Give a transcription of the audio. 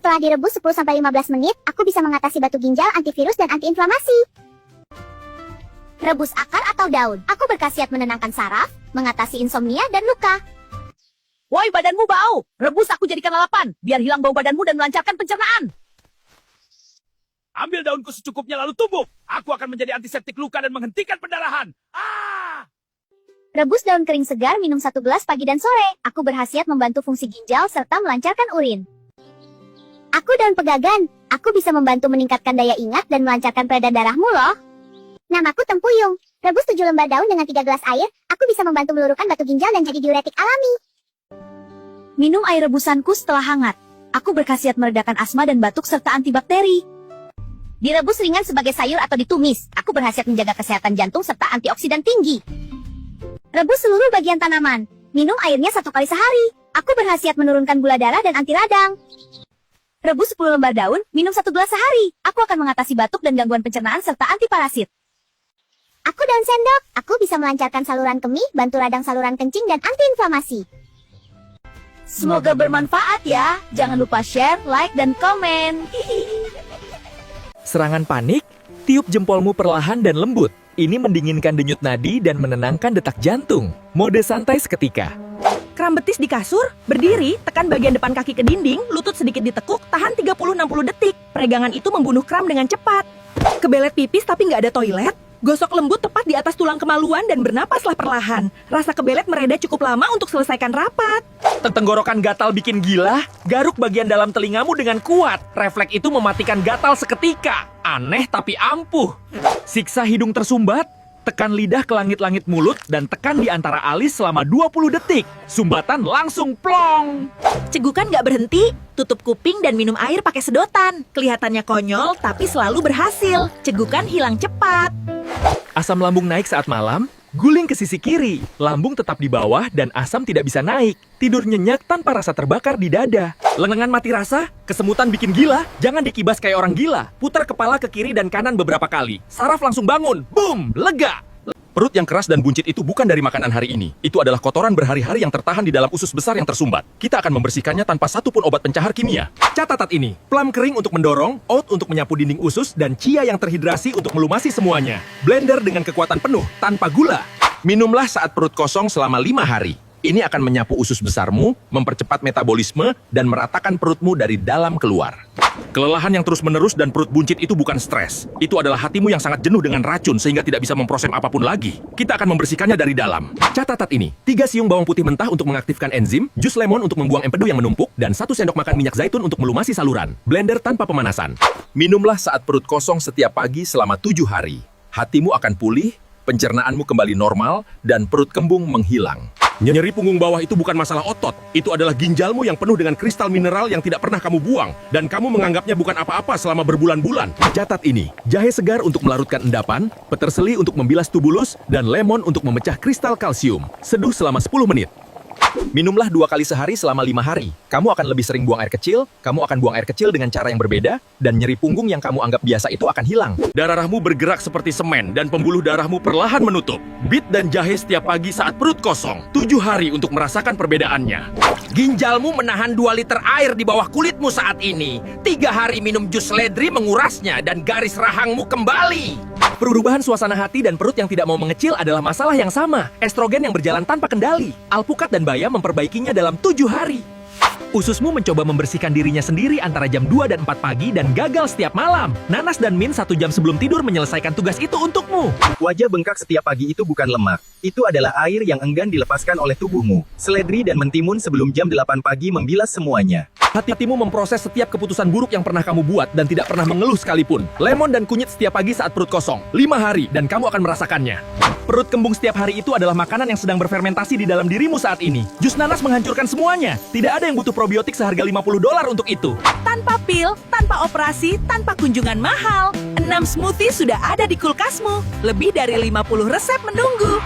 Setelah direbus 10-15 menit, aku bisa mengatasi batu ginjal, antivirus, dan antiinflamasi. Rebus akar atau daun. Aku berkhasiat menenangkan saraf, mengatasi insomnia dan luka. Woi, badanmu bau. Rebus aku jadikan lalapan, biar hilang bau badanmu dan melancarkan pencernaan. Ambil daunku secukupnya lalu tumbuk. Aku akan menjadi antiseptik luka dan menghentikan pendarahan. Rebus daun kering segar, minum 1 gelas pagi dan sore. Aku berkhasiat membantu fungsi ginjal serta melancarkan urin. Aku daun pegagan. Aku bisa membantu meningkatkan daya ingat dan melancarkan peredaran darahmu loh. Namaku Tempuyung. Rebus 7 lembar daun dengan 3 gelas air. Aku bisa membantu meluruhkan batu ginjal dan jadi diuretik alami. Minum air rebusanku setelah hangat. Aku berkhasiat meredakan asma dan batuk serta antibakteri. Direbus ringan sebagai sayur atau ditumis. Aku berkhasiat menjaga kesehatan jantung serta antioksidan tinggi. Rebus seluruh bagian tanaman. Minum airnya 1 kali sehari. Aku berkhasiat menurunkan gula darah dan anti radang. Rebus 10 lembar daun, minum 1 gelas sehari. Aku akan mengatasi batuk dan gangguan pencernaan serta antiparasit. Aku daun sendok. Aku bisa melancarkan saluran kemih, bantu radang saluran kencing, dan antiinflamasi. Semoga bermanfaat ya. Jangan lupa share, like, dan komen. Serangan panik? Tiup jempolmu perlahan dan lembut. Ini mendinginkan denyut nadi dan menenangkan detak jantung. Mode santai seketika. Kram betis di kasur, berdiri, tekan bagian depan kaki ke dinding, lutut sedikit ditekuk, tahan 30-60 detik. Peregangan itu membunuh kram dengan cepat. Kebelet pipis tapi nggak ada toilet? Gosok lembut tepat di atas tulang kemaluan dan bernapaslah perlahan. Rasa kebelet mereda cukup lama untuk selesaikan rapat. Tenggorokan gatal bikin gila? Garuk bagian dalam telingamu dengan kuat. Refleks itu mematikan gatal seketika. Aneh tapi ampuh. Siksa hidung tersumbat? Tekan lidah ke langit-langit mulut dan tekan di antara alis selama 20 detik. Sumbatan langsung plong. Cegukan nggak berhenti, tutup kuping dan minum air pakai sedotan. Kelihatannya konyol tapi selalu berhasil. Cegukan hilang cepat. Asam lambung naik saat malam? Guling ke sisi kiri. Lambung tetap di bawah dan asam tidak bisa naik. Tidur nyenyak tanpa rasa terbakar di dada. Lengan mati rasa? Kesemutan bikin gila? Jangan dikibas kayak orang gila. Putar kepala ke kiri dan kanan beberapa kali. Saraf langsung bangun. Boom! Lega! Perut yang keras dan buncit itu bukan dari makanan hari ini. Itu adalah kotoran berhari-hari yang tertahan di dalam usus besar yang tersumbat. Kita akan membersihkannya tanpa satupun obat pencahar kimia. Catatan ini, plum kering untuk mendorong, oat untuk menyapu dinding usus, dan chia yang terhidrasi untuk melumasi semuanya. Blender dengan kekuatan penuh, tanpa gula. Minumlah saat perut kosong selama 5 hari. Ini akan menyapu usus besarmu, mempercepat metabolisme, dan meratakan perutmu dari dalam keluar. Kelelahan yang terus-menerus dan perut buncit itu bukan stres. Itu adalah hatimu yang sangat jenuh dengan racun sehingga tidak bisa memproses apapun lagi. Kita akan membersihkannya dari dalam. Catatan ini, 3 siung bawang putih mentah untuk mengaktifkan enzim, jus lemon untuk membuang empedu yang menumpuk, dan 1 sendok makan minyak zaitun untuk melumasi saluran. Blender tanpa pemanasan. Minumlah saat perut kosong setiap pagi selama 7 hari. Hatimu akan pulih, pencernaanmu kembali normal, dan perut kembung menghilang. Nyeri punggung bawah itu bukan masalah otot. Itu adalah ginjalmu yang penuh dengan kristal mineral yang tidak pernah kamu buang. Dan kamu menganggapnya bukan apa-apa selama berbulan-bulan. Catat ini, jahe segar untuk melarutkan endapan, peterseli untuk membilas tubulus, dan lemon untuk memecah kristal kalsium. Seduh selama 10 menit. Minumlah 2 kali sehari selama 5 hari. Kamu akan lebih sering buang air kecil, kamu akan buang air kecil dengan cara yang berbeda, dan nyeri punggung yang kamu anggap biasa itu akan hilang. Darahmu bergerak seperti semen, dan pembuluh darahmu perlahan menutup. Bit dan jahe setiap pagi saat perut kosong. 7 hari untuk merasakan perbedaannya. Ginjalmu menahan 2 liter air di bawah kulitmu saat ini. 3 hari minum jus seledri mengurasnya, dan garis rahangmu kembali. Perubahan suasana hati dan perut yang tidak mau mengecil adalah masalah yang sama. Estrogen yang berjalan tanpa kendali. Alpukat dan Baya memperbaikinya dalam 7 hari. Ususmu mencoba membersihkan dirinya sendiri antara jam 2 dan 4 pagi dan gagal setiap malam. Nanas dan mint 1 jam sebelum tidur menyelesaikan tugas itu untukmu. Wajah bengkak setiap pagi itu bukan lemak. Itu adalah air yang enggan dilepaskan oleh tubuhmu. Seledri dan mentimun sebelum jam 8 pagi membilas semuanya. Hati-hatimu memproses setiap keputusan buruk yang pernah kamu buat dan tidak pernah mengeluh sekalipun. Lemon dan kunyit setiap pagi saat perut kosong. 5 hari dan kamu akan merasakannya. Perut kembung setiap hari itu adalah makanan yang sedang berfermentasi di dalam dirimu saat ini. Jus nanas menghancurkan semuanya. Tidak ada yang butuh probiotik seharga $50 untuk itu. Tanpa pil, tanpa operasi, tanpa kunjungan mahal. 6 smoothie sudah ada di kulkasmu. Lebih dari 50 resep menunggu.